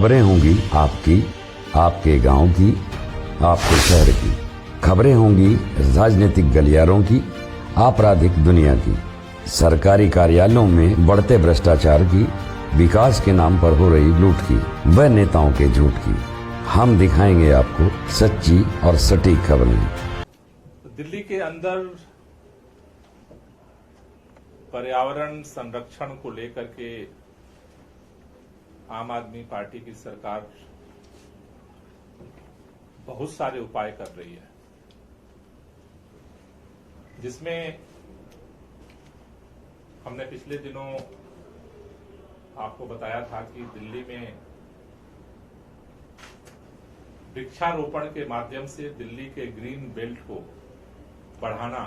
खबरें होंगी आपकी, आपके गांव की, आपके शहर की। खबरें होंगी राजनीतिक गलियारों की, आपराधिक दुनिया की, सरकारी कार्यालयों में बढ़ते भ्रष्टाचार की, विकास के नाम पर हो रही लूट की, व नेताओं के झूठ की। हम दिखाएंगे आपको सच्ची और सटीक खबरें। दिल्ली के अंदर पर्यावरण संरक्षण को लेकर के आम आदमी पार्टी की सरकार बहुत सारे उपाय कर रही है, जिसमें हमने पिछले दिनों आपको बताया था कि दिल्ली में वृक्षारोपण के माध्यम से दिल्ली के ग्रीन बेल्ट को बढ़ाना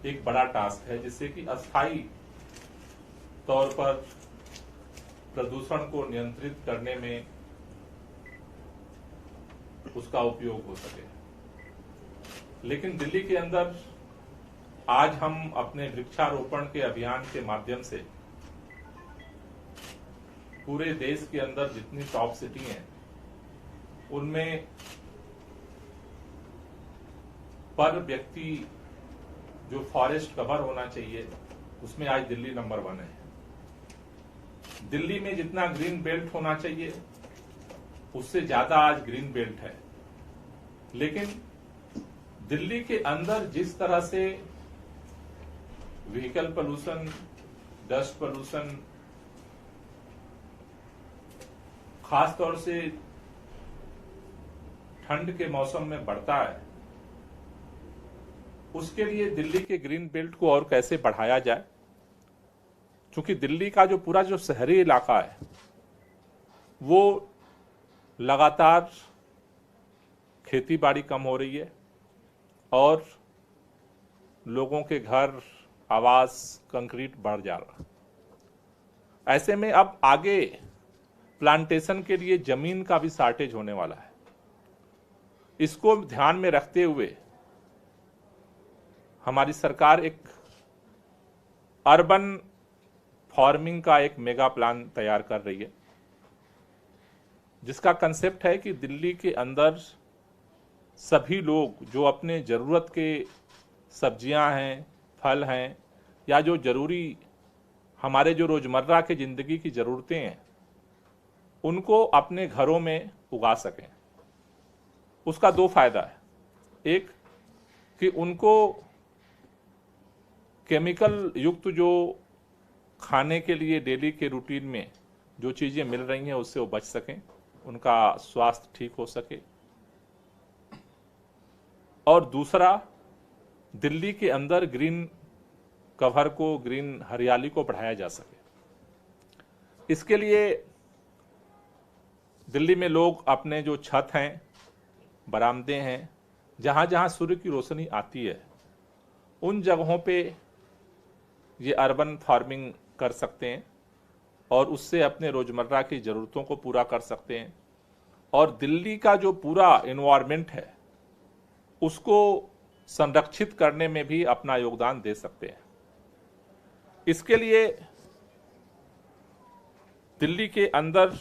एक बड़ा टास्क है, जिससे कि अस्थायी तौर पर प्रदूषण को नियंत्रित करने में उसका उपयोग हो सके। लेकिन दिल्ली के अंदर आज हम अपने वृक्षारोपण के अभियान के माध्यम से पूरे देश के अंदर जितनी टॉप सिटी हैं उनमें पर व्यक्ति जो फॉरेस्ट कवर होना चाहिए उसमें आज दिल्ली नंबर 1 है। दिल्ली में जितना ग्रीन बेल्ट होना चाहिए उससे ज्यादा आज ग्रीन बेल्ट है। लेकिन दिल्ली के अंदर जिस तरह से व्हीकल पोल्यूशन, डस्ट पोल्यूशन, खासतौर से ठंड के मौसम में बढ़ता है, उसके लिए दिल्ली के ग्रीन बेल्ट को और कैसे बढ़ाया जाए। क्योंकि दिल्ली का जो पूरा जो शहरी इलाका है वो लगातार खेती बाड़ी कम हो रही है और लोगों के घर, आवास, कंक्रीट बढ़ जा रहा है। ऐसे में अब आगे प्लांटेशन के लिए जमीन का भी शॉर्टेज होने वाला है। इसको ध्यान में रखते हुए हमारी सरकार एक अर्बन फार्मिंग का एक मेगा प्लान तैयार कर रही है, जिसका कंसेप्ट है कि दिल्ली के अंदर सभी लोग जो अपने जरूरत के सब्जियां हैं, फल हैं, या जो जरूरी हमारे जो रोजमर्रा की जिंदगी की जरूरतें हैं उनको अपने घरों में उगा सकें। उसका 2 फायदा है। एक कि उनको केमिकल युक्त जो खाने के लिए डेली के रूटीन में जो चीजें मिल रही हैं उससे वो बच सकें, उनका स्वास्थ्य ठीक हो सके। और दूसरा, दिल्ली के अंदर ग्रीन कवर को, ग्रीन हरियाली को बढ़ाया जा सके। इसके लिए दिल्ली में लोग अपने जो छत हैं, बरामदे हैं, जहां जहां सूर्य की रोशनी आती है उन जगहों पे ये अर्बन फार्मिंग कर सकते हैं और उससे अपने रोजमर्रा की जरूरतों को पूरा कर सकते हैं और दिल्ली का जो पूरा एनवायरनमेंट है उसको संरक्षित करने में भी अपना योगदान दे सकते हैं। इसके लिए दिल्ली के अंदर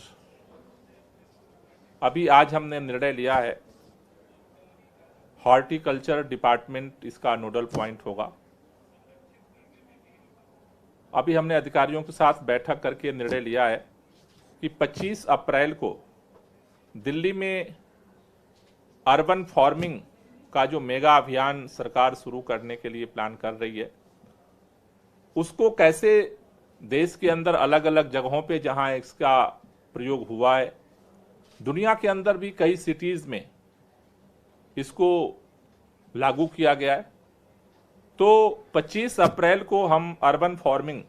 अभी आज हमने निर्णय लिया है, हॉर्टिकल्चर डिपार्टमेंट इसका नोडल पॉइंट होगा। अभी हमने अधिकारियों के साथ बैठक करके निर्णय लिया है कि 25 अप्रैल को दिल्ली में अर्बन फार्मिंग का जो मेगा अभियान सरकार शुरू करने के लिए प्लान कर रही है, उसको कैसे देश के अंदर अलग अलग जगहों पे जहां इसका प्रयोग हुआ है, दुनिया के अंदर भी कई सिटीज में इसको लागू किया गया है। तो 25 अप्रैल को हम urban farming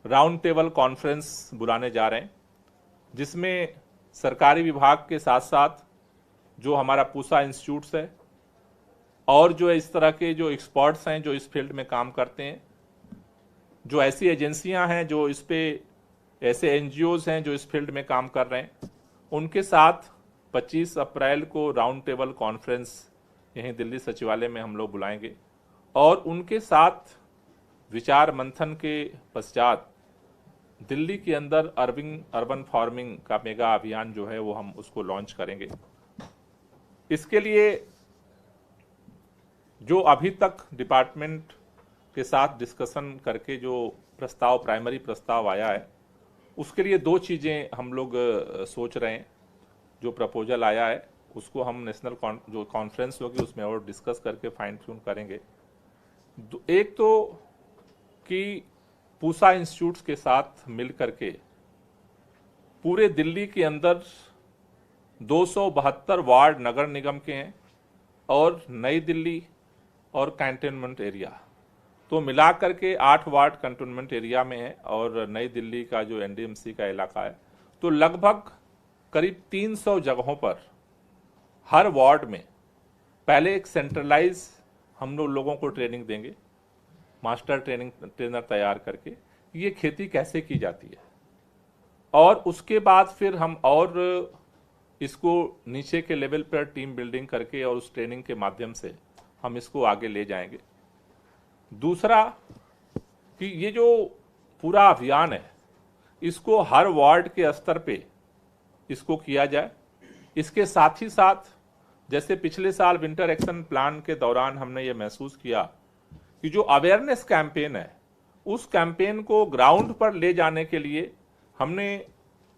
round table conference बुलाने जा रहे हैं, जिसमें सरकारी विभाग के साथ साथ जो हमारा पूसा इंस्टीट्यूट्स है और जो इस तरह के जो एक्सपर्ट्स हैं जो इस फील्ड में काम करते हैं, जो ऐसी एजेंसियां हैं जो इस पे, ऐसे एनजीओज हैं जो इस फील्ड में काम कर रहे हैं, उनके साथ 25 अप्रैल को राउंड टेबल कॉन्फ्रेंस यहीं दिल्ली सचिवालय में हम लोग बुलाएंगे और उनके साथ विचार मंथन के पश्चात दिल्ली के अंदर अर्बन फार्मिंग का मेगा अभियान जो है वो हम उसको लॉन्च करेंगे। इसके लिए जो अभी तक डिपार्टमेंट के साथ डिस्कशन करके जो प्राइमरी प्रस्ताव आया है, उसके लिए दो चीज़ें हम लोग सोच रहे हैं। जो प्रपोजल आया है उसको हम नेशनल जो कॉन्फ्रेंस होगी उसमें और डिस्कस करके फाइन ट्यून करेंगे। एक तो कि पूसा इंस्टीट्यूट्स के साथ मिल करके पूरे दिल्ली के अंदर 272 वार्ड नगर निगम के हैं और नई दिल्ली और कैंटोनमेंट एरिया तो मिला करके 8 वार्ड कैंटोनमेंट एरिया में है और नई दिल्ली का जो एनडीएमसी का इलाका है, तो लगभग करीब 300 जगहों पर हर वार्ड में पहले एक सेंट्रलाइज हम लोगों को ट्रेनिंग देंगे, मास्टर ट्रेनर तैयार करके ये खेती कैसे की जाती है, और उसके बाद फिर हम और इसको नीचे के लेवल पर टीम बिल्डिंग करके और उस ट्रेनिंग के माध्यम से हम इसको आगे ले जाएंगे। दूसरा कि ये जो पूरा अभियान है इसको हर वार्ड के स्तर पे इसको किया जाए। इसके साथ ही साथ जैसे पिछले साल विंटर एक्शन प्लान के दौरान हमने ये महसूस किया कि जो अवेयरनेस कैंपेन है उस कैंपेन को ग्राउंड पर ले जाने के लिए हमने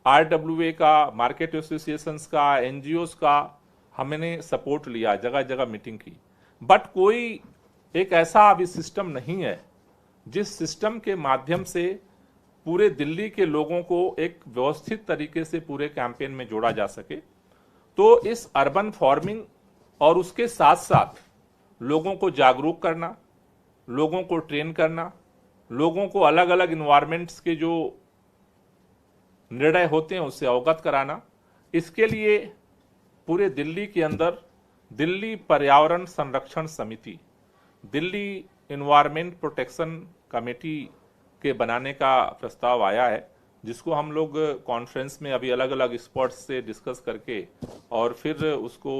आरडब्ल्यूए का, मार्केट एसोसिएशंस का, एनजीओस का हमने सपोर्ट लिया, जगह जगह मीटिंग की। बट कोई एक ऐसा अभी सिस्टम नहीं है जिस सिस्टम के माध्यम से पूरे दिल्ली के लोगों को एक व्यवस्थित तरीके से पूरे कैंपेन में जोड़ा जा सके। तो इस अर्बन फार्मिंग और उसके साथ साथ लोगों को जागरूक करना, लोगों को ट्रेन करना, लोगों को अलग अलग इन्वायरमेंट्स के जो निर्णय होते हैं उससे अवगत कराना, इसके लिए पूरे दिल्ली के अंदर दिल्ली पर्यावरण संरक्षण समिति, दिल्ली इन्वायरमेंट प्रोटेक्शन कमेटी के बनाने का प्रस्ताव आया है, जिसको हम लोग कॉन्फ्रेंस में अभी अलग अलग एक्सपर्ट्स से डिस्कस करके और फिर उसको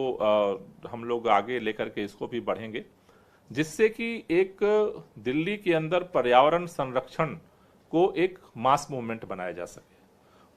हम लोग आगे लेकर के इसको भी बढ़ेंगे, जिससे कि एक दिल्ली के अंदर पर्यावरण संरक्षण को एक मास मूवमेंट बनाया जा सके।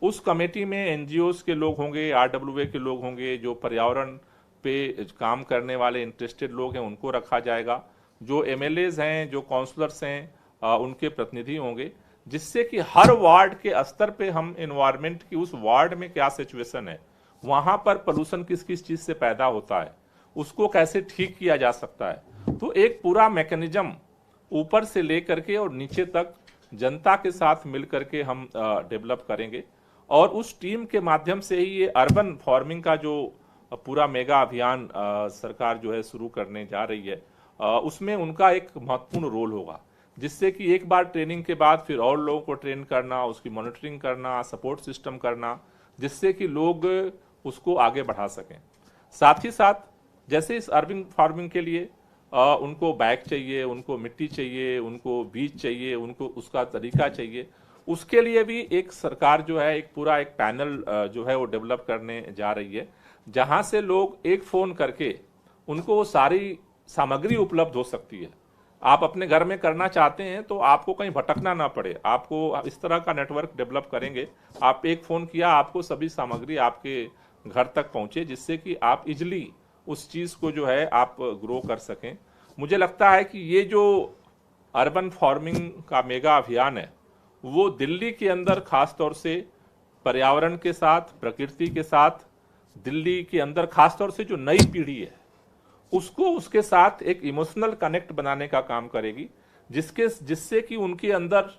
उस कमेटी में एनजीओस के लोग होंगे, आरडब्ल्यूए के लोग होंगे, जो पर्यावरण पे काम करने वाले इंटरेस्टेड लोग हैं उनको रखा जाएगा, जो एमएलएज हैं, जो काउंसलर्स हैं उनके प्रतिनिधि होंगे, जिससे कि हर वार्ड के स्तर पे हम एनवायरमेंट की उस वार्ड में क्या सिचुएशन है, वहां पर पोल्यूशन किस किस चीज से पैदा होता है, उसको कैसे ठीक किया जा सकता है। तो एक पूरा मैकेनिज्म ऊपर से लेकर के और नीचे तक जनता के साथ मिल करके हम डेवलप करेंगे और उस टीम के माध्यम से ही ये अर्बन फार्मिंग का जो पूरा मेगा अभियान सरकार जो है शुरू करने जा रही है, उसमें उनका एक महत्वपूर्ण रोल होगा, जिससे कि एक बार ट्रेनिंग के बाद फिर और लोगों को ट्रेन करना, उसकी मॉनिटरिंग करना, सपोर्ट सिस्टम करना, जिससे कि लोग उसको आगे बढ़ा सकें। साथ ही साथ जैसे इस अर्बन फार्मिंग के लिए उनको बैग चाहिए, उनको मिट्टी चाहिए, उनको बीज चाहिए, उनको उसका तरीका चाहिए, उसके लिए भी एक सरकार जो है एक पूरा एक पैनल जो है वो डेवलप करने जा रही है, जहां से लोग एक फोन करके उनको वो सारी सामग्री उपलब्ध हो सकती है। आप अपने घर में करना चाहते हैं तो आपको कहीं भटकना ना पड़े, आपको इस तरह का नेटवर्क डेवलप करेंगे, आप एक फोन किया आपको सभी सामग्री आपके घर तक पहुंचे, जिससे कि आप इजिली उस चीज को जो है आप ग्रो कर सकें। मुझे लगता है कि ये जो अर्बन फार्मिंग का मेगा अभियान है वो दिल्ली के अंदर खास तौर से पर्यावरण के साथ, प्रकृति के साथ, दिल्ली के अंदर खास तौर से जो नई पीढ़ी है उसको उसके साथ एक इमोशनल कनेक्ट बनाने का काम करेगी, जिससे कि उनके अंदर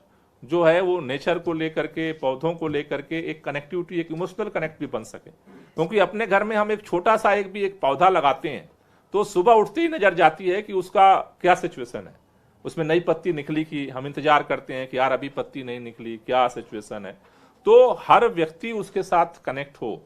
जो है वो नेचर को लेकर के, पौधों को लेकर के एक कनेक्टिविटी, एक इमोशनल कनेक्ट भी बन सके। क्योंकि अपने घर में हम एक छोटा सा एक पौधा लगाते हैं तो सुबह उठते ही नजर जाती है कि उसका क्या सिचुएशन है, उसमें नई पत्ती निकली कि हम इंतजार करते हैं कि यार अभी पत्ती नहीं निकली, क्या सिचुएशन है। तो हर व्यक्ति उसके साथ कनेक्ट हो,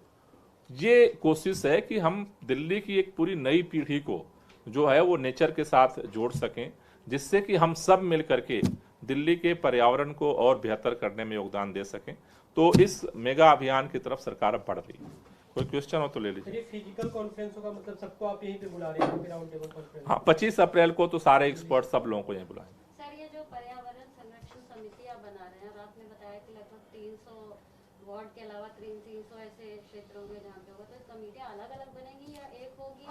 ये कोशिश है कि हम दिल्ली की एक पूरी नई पीढ़ी को जो है वो नेचर के साथ जोड़ सकें, जिससे कि हम सब मिल करके दिल्ली के पर्यावरण को और बेहतर करने में योगदान दे सकें। तो इस मेगा अभियान की तरफ सरकार अब बढ़ रही है। कोई क्वेश्चन हो तो ले लीजिए। फिजिकल कॉन्फ्रेंस होगा, मतलब सबको आप यहीं पे बुला रहे हैं राउंड टेबल कॉन्फ्रेंस? हाँ, 25 अप्रैल को तो सारे एक्सपर्ट सब लोगों को यहीं बुलाएंगे। सर, ये जो पर्यावरण संरक्षण समिति आप बना रहे हैं और आपने बताया कि लगभग 300 वार्ड के अलावा 300 ऐसे क्षेत्रों में जहाँ पे होगा, तो कमेटियाँ अलग अलग बनेंगी या एक होगी?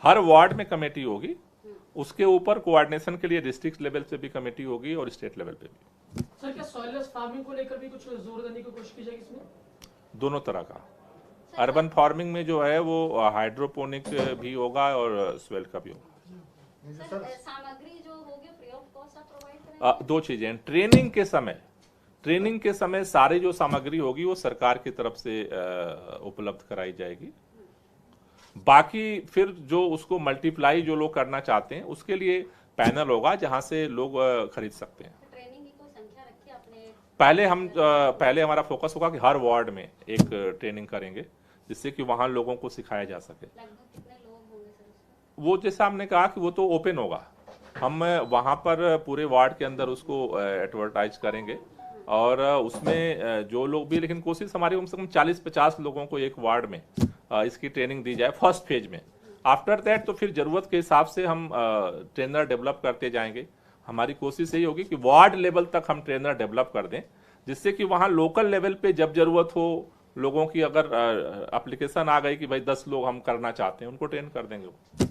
हर वार्ड में कमेटी होगी। उसके ऊपर कोऑर्डिनेशन के लिए डिस्ट्रिक्ट लेवल पे भी कमेटी होगी और स्टेट लेवल पे भी। सर क्या सॉइललेस फार्मिंग को लेकर भी कुछ जोर देने की कोशिश की जाएगी इसमें? दोनों तरह का। अर्बन फार्मिंग में जो है वो हाइड्रोपोनिक भी होगा और स्वेल का भी होगा। सर सामग्री जो होगी फ्री ऑफ कॉस्ट आप प्रोवाइड करेंगे? दो चीजें, ट्रेनिंग के समय सारी जो सामग्री होगी वो सरकार की तरफ से उपलब्ध कराई जाएगी। बाकी फिर जो उसको मल्टीप्लाई जो लोग करना चाहते हैं उसके लिए पैनल होगा जहां से लोग खरीद सकते हैं। ट्रेनिंग की कोई संख्या रखी आपने? पहले हमारा फोकस होगा कि हर वार्ड में एक ट्रेनिंग करेंगे जिससे कि वहां लोगों को सिखाया जा सके। लगभग कितने लोग होंगे सर इसमें? वो जैसा हमने कहा कि वो तो ओपन होगा, हम वहां पर पूरे वार्ड के अंदर उसको एडवर्टाइज करेंगे और उसमें जो लोग भी, लेकिन कोशिश हमारी कम से कम 40-50 लोगों को एक वार्ड में इसकी ट्रेनिंग दी जाए फर्स्ट फेज में। आफ्टर दैट तो फिर जरूरत के हिसाब से हम ट्रेनर डेवलप करते जाएंगे। हमारी कोशिश यही होगी कि वार्ड लेवल तक हम ट्रेनर डेवलप कर दें जिससे कि वहां लोकल लेवल पे जब जरूरत हो लोगों की, अगर एप्लीकेशन आ गई कि भाई 10 लोग हम करना चाहते हैं, उनको ट्रेन कर देंगे।